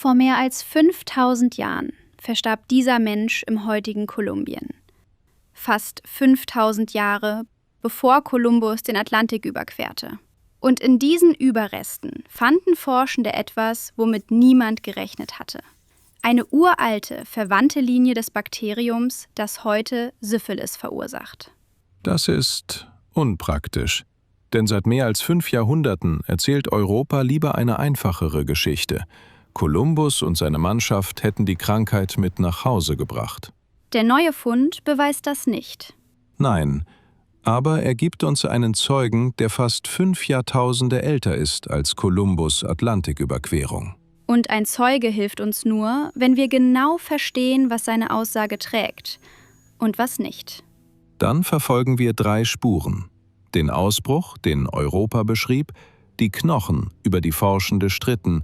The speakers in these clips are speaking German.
Vor mehr als 5000 Jahren verstarb dieser Mensch im heutigen Kolumbien. Fast 5000 Jahre, bevor Kolumbus den Atlantik überquerte. Und in diesen Überresten fanden Forschende etwas, womit niemand gerechnet hatte. Eine uralte, verwandte Linie des Bakteriums, das heute Syphilis verursacht. Das ist unpraktisch, denn seit mehr als 5 Jahrhunderten erzählt Europa lieber eine einfachere Geschichte. Kolumbus und seine Mannschaft hätten die Krankheit mit nach Hause gebracht. Der neue Fund beweist das nicht. Nein, aber er gibt uns einen Zeugen, der fast 5 Jahrtausende älter ist als Kolumbus' Atlantiküberquerung. Und ein Zeuge hilft uns nur, wenn wir genau verstehen, was seine Aussage trägt und was nicht. Dann verfolgen wir 3 Spuren. Den Ausbruch, den Europa beschrieb, die Knochen, über die Forschende stritten,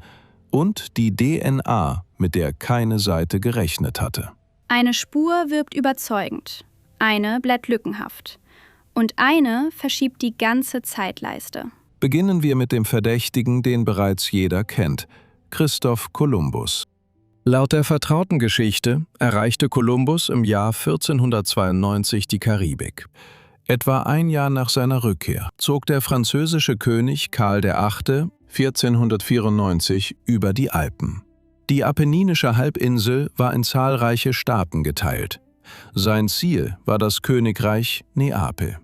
und die DNA, mit der keine Seite gerechnet hatte. Eine Spur wirkt überzeugend, eine bleibt lückenhaft und eine verschiebt die ganze Zeitleiste. Beginnen wir mit dem Verdächtigen, den bereits jeder kennt, Christoph Kolumbus. Laut der vertrauten Geschichte erreichte Kolumbus im Jahr 1492 die Karibik. Etwa ein Jahr nach seiner Rückkehr zog der französische König Karl VIII. 1494 über die Alpen. Die Apenninische Halbinsel war in zahlreiche Staaten geteilt. Sein Ziel war das Königreich Neapel.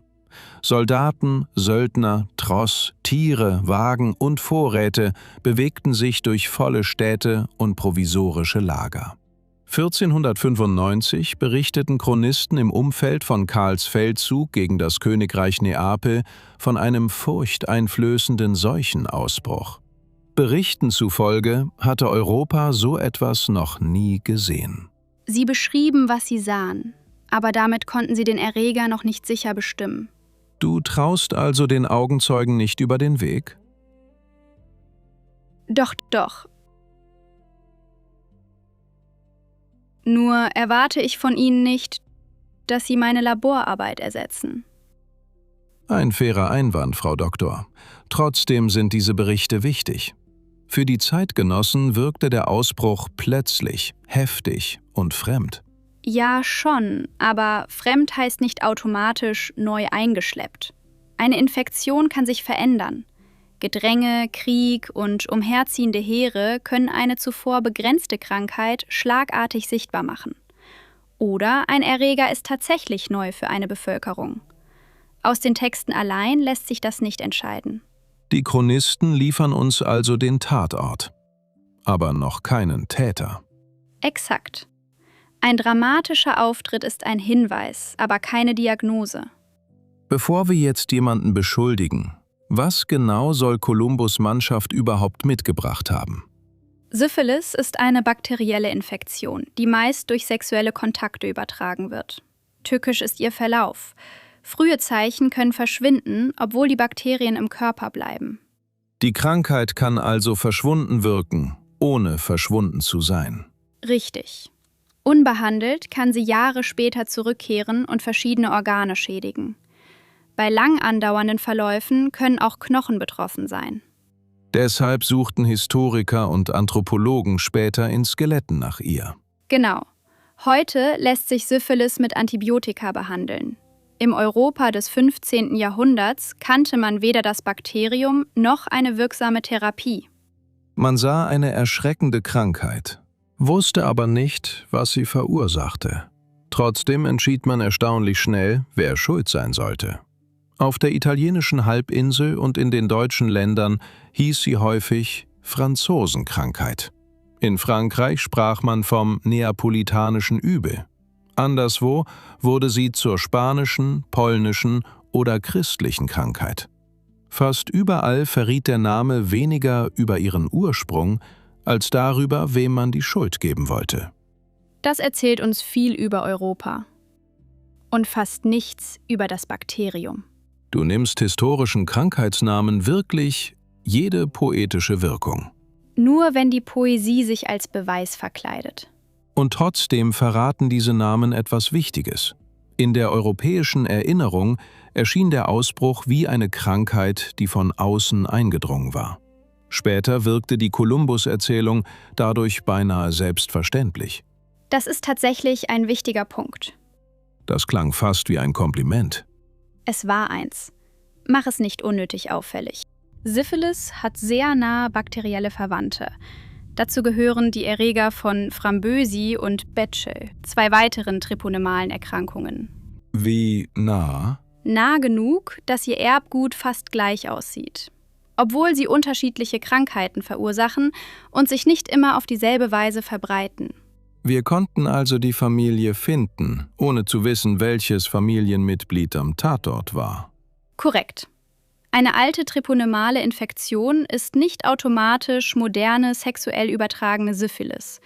Soldaten, Söldner, Tross, Tiere, Wagen und Vorräte bewegten sich durch volle Städte und provisorische Lager. 1495 berichteten Chronisten im Umfeld von Karls Feldzug gegen das Königreich Neapel von einem furchteinflößenden Seuchenausbruch. Berichten zufolge hatte Europa so etwas noch nie gesehen. Sie beschrieben, was sie sahen, aber damit konnten sie den Erreger noch nicht sicher bestimmen. Du traust also den Augenzeugen nicht über den Weg? Doch. Nur erwarte ich von ihnen nicht, dass sie meine Laborarbeit ersetzen. Ein fairer Einwand, Frau Doktor. Trotzdem sind diese Berichte wichtig. Für die Zeitgenossen wirkte der Ausbruch plötzlich, heftig und fremd. Ja, schon, aber fremd heißt nicht automatisch neu eingeschleppt. Eine Infektion kann sich verändern. Gedränge, Krieg und umherziehende Heere können eine zuvor begrenzte Krankheit schlagartig sichtbar machen. Oder ein Erreger ist tatsächlich neu für eine Bevölkerung. Aus den Texten allein lässt sich das nicht entscheiden. Die Chronisten liefern uns also den Tatort, aber noch keinen Täter. Exakt. Ein dramatischer Auftritt ist ein Hinweis, aber keine Diagnose. Bevor wir jetzt jemanden beschuldigen, was genau soll Kolumbus' Mannschaft überhaupt mitgebracht haben? Syphilis ist eine bakterielle Infektion, die meist durch sexuelle Kontakte übertragen wird. Tückisch ist ihr Verlauf. Frühe Zeichen können verschwinden, obwohl die Bakterien im Körper bleiben. Die Krankheit kann also verschwunden wirken, ohne verschwunden zu sein. Richtig. Unbehandelt kann sie Jahre später zurückkehren und verschiedene Organe schädigen. Bei lang andauernden Verläufen können auch Knochen betroffen sein. Deshalb suchten Historiker und Anthropologen später in Skeletten nach ihr. Genau. Heute lässt sich Syphilis mit Antibiotika behandeln. Im Europa des 15. Jahrhunderts kannte man weder das Bakterium noch eine wirksame Therapie. Man sah eine erschreckende Krankheit, wusste aber nicht, was sie verursachte. Trotzdem entschied man erstaunlich schnell, wer schuld sein sollte. Auf der italienischen Halbinsel und in den deutschen Ländern hieß sie häufig Franzosenkrankheit. In Frankreich sprach man vom neapolitanischen Übel. Anderswo wurde sie zur spanischen, polnischen oder christlichen Krankheit. Fast überall verriet der Name weniger über ihren Ursprung, als darüber, wem man die Schuld geben wollte. Das erzählt uns viel über Europa. Und fast nichts über das Bakterium. Du nimmst historischen Krankheitsnamen wirklich jede poetische Wirkung. Nur wenn die Poesie sich als Beweis verkleidet. Und trotzdem verraten diese Namen etwas Wichtiges. In der europäischen Erinnerung erschien der Ausbruch wie eine Krankheit, die von außen eingedrungen war. Später wirkte die Kolumbus-Erzählung dadurch beinahe selbstverständlich. Das ist tatsächlich ein wichtiger Punkt. Das klang fast wie ein Kompliment. Es war eins. Mach es nicht unnötig auffällig. Syphilis hat sehr nahe bakterielle Verwandte. Dazu gehören die Erreger von Framboesi und Betschel, 2 weiteren treponemalen Erkrankungen. Wie nah? Nah genug, dass ihr Erbgut fast gleich aussieht. Obwohl sie unterschiedliche Krankheiten verursachen und sich nicht immer auf dieselbe Weise verbreiten. Wir konnten also die Familie finden, ohne zu wissen, welches Familienmitglied am Tatort war. Korrekt. Eine alte treponemale Infektion ist nicht automatisch moderne, sexuell übertragene Syphilis.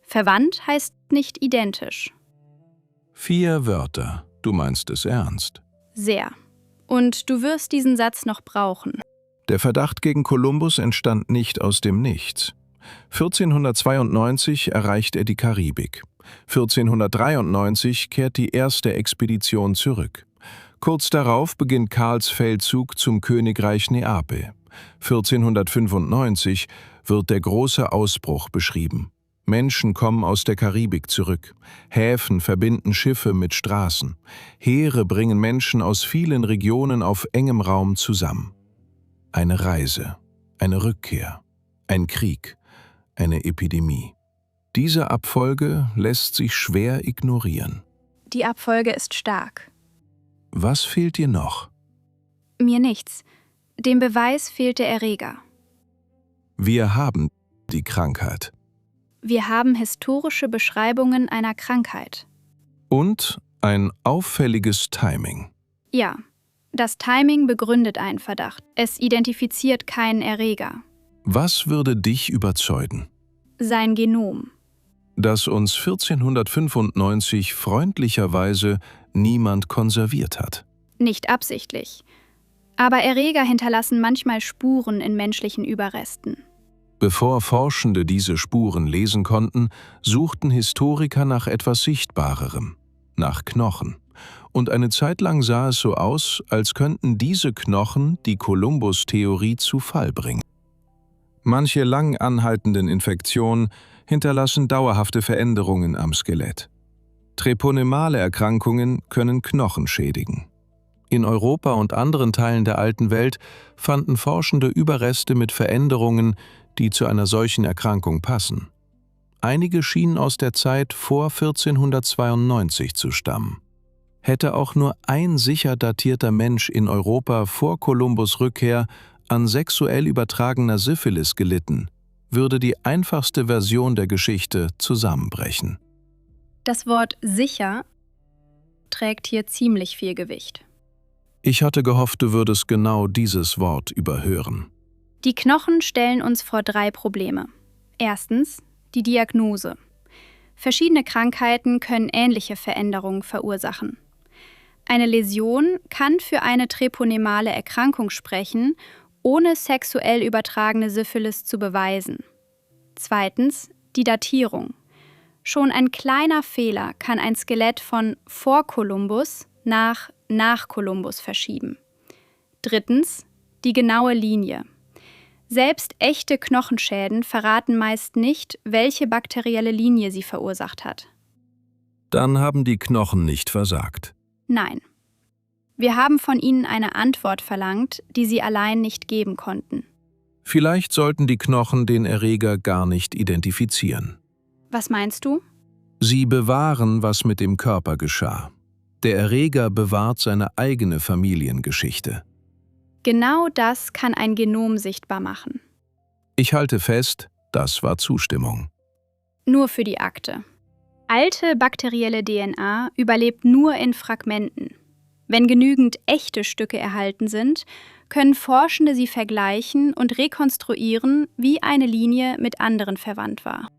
Verwandt heißt nicht identisch. 4 Wörter. Du meinst es ernst. Sehr. Und du wirst diesen Satz noch brauchen. Der Verdacht gegen Kolumbus entstand nicht aus dem Nichts. 1492 erreicht er die Karibik. 1493 kehrt die erste Expedition zurück. Kurz darauf beginnt Karls Feldzug zum Königreich Neapel. 1495 wird der große Ausbruch beschrieben. Menschen kommen aus der Karibik zurück. Häfen verbinden Schiffe mit Straßen. Heere bringen Menschen aus vielen Regionen auf engem Raum zusammen. Eine Reise, eine Rückkehr, ein Krieg, eine Epidemie. Diese Abfolge lässt sich schwer ignorieren. Die Abfolge ist stark. Was fehlt dir noch? Mir nichts. Dem Beweis fehlt der Erreger. Wir haben die Krankheit. Wir haben historische Beschreibungen einer Krankheit. Und ein auffälliges Timing. Ja, das Timing begründet einen Verdacht. Es identifiziert keinen Erreger. Was würde dich überzeugen? Sein Genom. Das uns 1495 freundlicherweise niemand konserviert hat. Nicht absichtlich. Aber Erreger hinterlassen manchmal Spuren in menschlichen Überresten. Bevor Forschende diese Spuren lesen konnten, suchten Historiker nach etwas Sichtbarerem, nach Knochen. Und eine Zeit lang sah es so aus, als könnten diese Knochen die Kolumbus-Theorie zu Fall bringen. Manche lang anhaltenden Infektionen hinterlassen dauerhafte Veränderungen am Skelett. Treponemale Erkrankungen können Knochen schädigen. In Europa und anderen Teilen der alten Welt fanden Forschende Überreste mit Veränderungen, die zu einer solchen Erkrankung passen. Einige schienen aus der Zeit vor 1492 zu stammen. Hätte auch nur ein sicher datierter Mensch in Europa vor Kolumbus' Rückkehr an sexuell übertragener Syphilis gelitten, würde die einfachste Version der Geschichte zusammenbrechen. Das Wort sicher trägt hier ziemlich viel Gewicht. Ich hatte gehofft, du würdest genau dieses Wort überhören. Die Knochen stellen uns vor 3 Probleme. Erstens, die Diagnose. Verschiedene Krankheiten können ähnliche Veränderungen verursachen. Eine Läsion kann für eine treponemale Erkrankung sprechen, ohne sexuell übertragene Syphilis zu beweisen. Zweitens, die Datierung. Schon ein kleiner Fehler kann ein Skelett von vor Kolumbus nach Kolumbus verschieben. Drittens, die genaue Linie. Selbst echte Knochenschäden verraten meist nicht, welche bakterielle Linie sie verursacht hat. Dann haben die Knochen nicht versagt. Nein. Wir haben von ihnen eine Antwort verlangt, die sie allein nicht geben konnten. Vielleicht sollten die Knochen den Erreger gar nicht identifizieren. Was meinst du? Sie bewahren, was mit dem Körper geschah. Der Erreger bewahrt seine eigene Familiengeschichte. Genau das kann ein Genom sichtbar machen. Ich halte fest, das war Zustimmung. Nur für die Akte. Alte bakterielle DNA überlebt nur in Fragmenten. Wenn genügend echte Stücke erhalten sind, können Forschende sie vergleichen und rekonstruieren, wie eine Linie mit anderen verwandt war.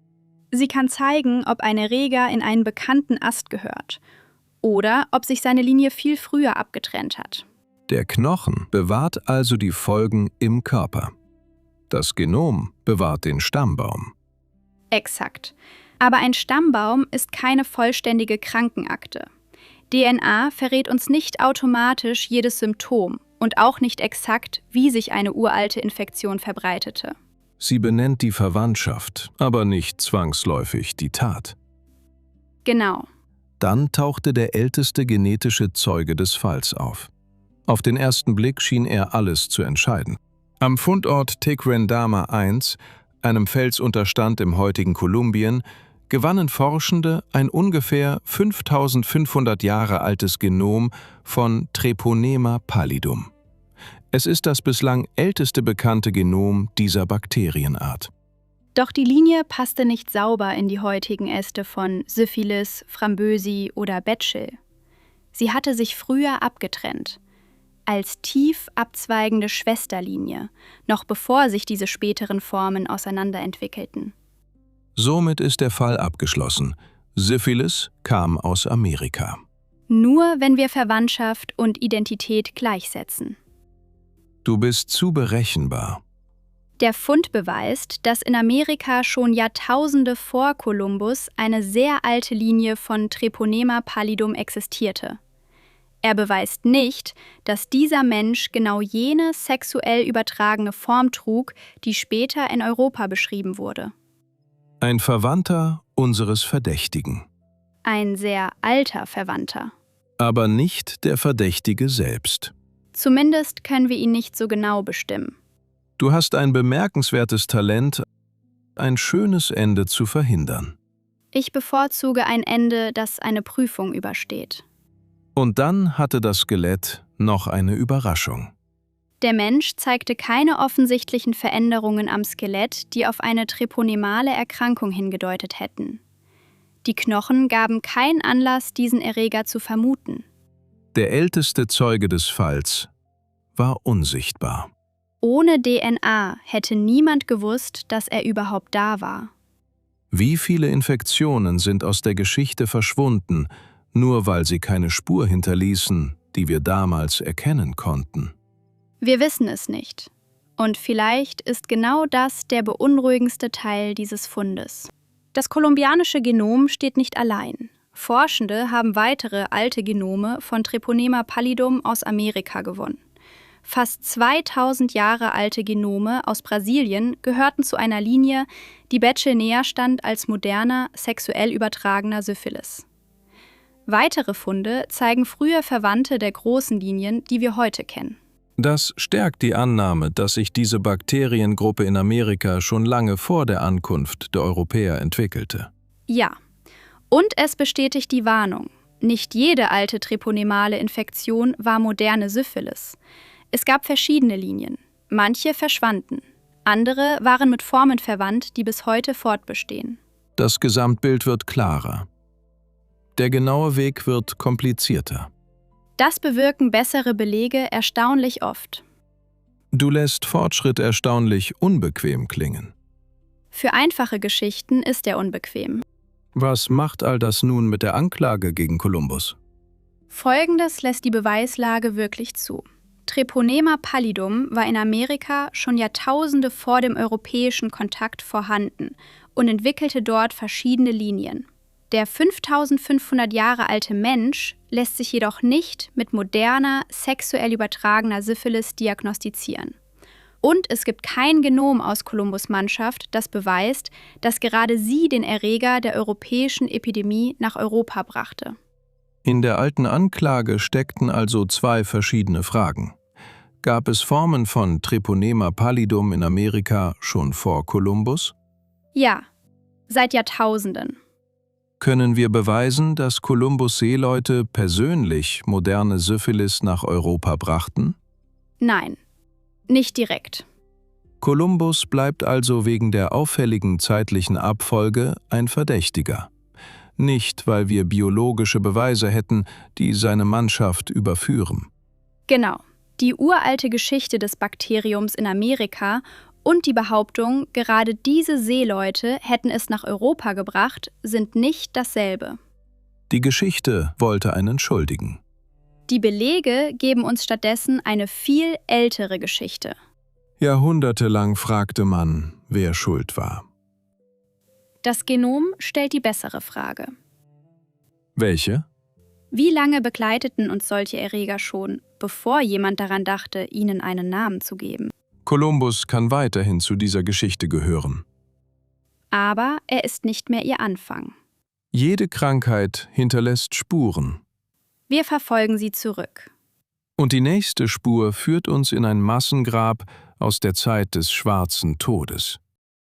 Sie kann zeigen, ob ein Erreger in einen bekannten Ast gehört oder ob sich seine Linie viel früher abgetrennt hat. Der Knochen bewahrt also die Folgen im Körper. Das Genom bewahrt den Stammbaum. Exakt. Aber ein Stammbaum ist keine vollständige Krankenakte. DNA verrät uns nicht automatisch jedes Symptom und auch nicht exakt, wie sich eine uralte Infektion verbreitete. Sie benennt die Verwandtschaft, aber nicht zwangsläufig die Tat. Genau. Dann tauchte der älteste genetische Zeuge des Falls auf. Auf den ersten Blick schien er alles zu entscheiden. Am Fundort Tequendama I, einem Felsunterstand im heutigen Kolumbien, gewannen Forschende ein ungefähr 5500 Jahre altes Genom von Treponema pallidum. Es ist das bislang älteste bekannte Genom dieser Bakterienart. Doch die Linie passte nicht sauber in die heutigen Äste von Syphilis, Framboesi oder Bacille. Sie hatte sich früher abgetrennt, als tief abzweigende Schwesterlinie, noch bevor sich diese späteren Formen auseinanderentwickelten. Somit ist der Fall abgeschlossen. Syphilis kam aus Amerika. Nur wenn wir Verwandtschaft und Identität gleichsetzen. Du bist zu berechenbar. Der Fund beweist, dass in Amerika schon Jahrtausende vor Kolumbus eine sehr alte Linie von Treponema pallidum existierte. Er beweist nicht, dass dieser Mensch genau jene sexuell übertragene Form trug, die später in Europa beschrieben wurde. Ein Verwandter unseres Verdächtigen. Ein sehr alter Verwandter. Aber nicht der Verdächtige selbst. Zumindest können wir ihn nicht so genau bestimmen. Du hast ein bemerkenswertes Talent, ein schönes Ende zu verhindern. Ich bevorzuge ein Ende, das eine Prüfung übersteht. Und dann hatte das Skelett noch eine Überraschung. Der Mensch zeigte keine offensichtlichen Veränderungen am Skelett, die auf eine treponemale Erkrankung hingedeutet hätten. Die Knochen gaben keinen Anlass, diesen Erreger zu vermuten. Der älteste Zeuge des Falls war unsichtbar. Ohne DNA hätte niemand gewusst, dass er überhaupt da war. Wie viele Infektionen sind aus der Geschichte verschwunden, nur weil sie keine Spur hinterließen, die wir damals erkennen konnten? Wir wissen es nicht. Und vielleicht ist genau das der beunruhigendste Teil dieses Fundes. Das kolumbianische Genom steht nicht allein. Forschende haben weitere alte Genome von Treponema pallidum aus Amerika gewonnen. Fast 2000 Jahre alte Genome aus Brasilien gehörten zu einer Linie, die Bacille näher stand als moderner, sexuell übertragener Syphilis. Weitere Funde zeigen frühe Verwandte der großen Linien, die wir heute kennen. Das stärkt die Annahme, dass sich diese Bakteriengruppe in Amerika schon lange vor der Ankunft der Europäer entwickelte. Ja, und es bestätigt die Warnung. Nicht jede alte treponemale Infektion war moderne Syphilis. Es gab verschiedene Linien. Manche verschwanden. Andere waren mit Formen verwandt, die bis heute fortbestehen. Das Gesamtbild wird klarer. Der genaue Weg wird komplizierter. Das bewirken bessere Belege erstaunlich oft. Du lässt Fortschritt erstaunlich unbequem klingen. Für einfache Geschichten ist er unbequem. Was macht all das nun mit der Anklage gegen Kolumbus? Folgendes lässt die Beweislage wirklich zu. Treponema pallidum war in Amerika schon Jahrtausende vor dem europäischen Kontakt vorhanden und entwickelte dort verschiedene Linien. Der 5500 Jahre alte Mensch lässt sich jedoch nicht mit moderner, sexuell übertragener Syphilis diagnostizieren. Und es gibt kein Genom aus Kolumbus' Mannschaft, das beweist, dass gerade sie den Erreger der europäischen Epidemie nach Europa brachte. In der alten Anklage steckten also zwei verschiedene Fragen. Gab es Formen von Treponema pallidum in Amerika schon vor Kolumbus? Ja, seit Jahrtausenden. Können wir beweisen, dass Kolumbus' Seeleute persönlich moderne Syphilis nach Europa brachten? Nein, nicht direkt. Kolumbus bleibt also wegen der auffälligen zeitlichen Abfolge ein Verdächtiger. Nicht, weil wir biologische Beweise hätten, die seine Mannschaft überführen. Genau. Die uralte Geschichte des Bakteriums in Amerika und die Behauptung, gerade diese Seeleute hätten es nach Europa gebracht, sind nicht dasselbe. Die Geschichte wollte einen Schuldigen. Die Belege geben uns stattdessen eine viel ältere Geschichte. Jahrhundertelang fragte man, wer schuld war. Das Genom stellt die bessere Frage. Welche? Wie lange begleiteten uns solche Erreger schon, bevor jemand daran dachte, ihnen einen Namen zu geben? Kolumbus kann weiterhin zu dieser Geschichte gehören. Aber er ist nicht mehr ihr Anfang. Jede Krankheit hinterlässt Spuren. Wir verfolgen sie zurück. Und die nächste Spur führt uns in ein Massengrab aus der Zeit des Schwarzen Todes.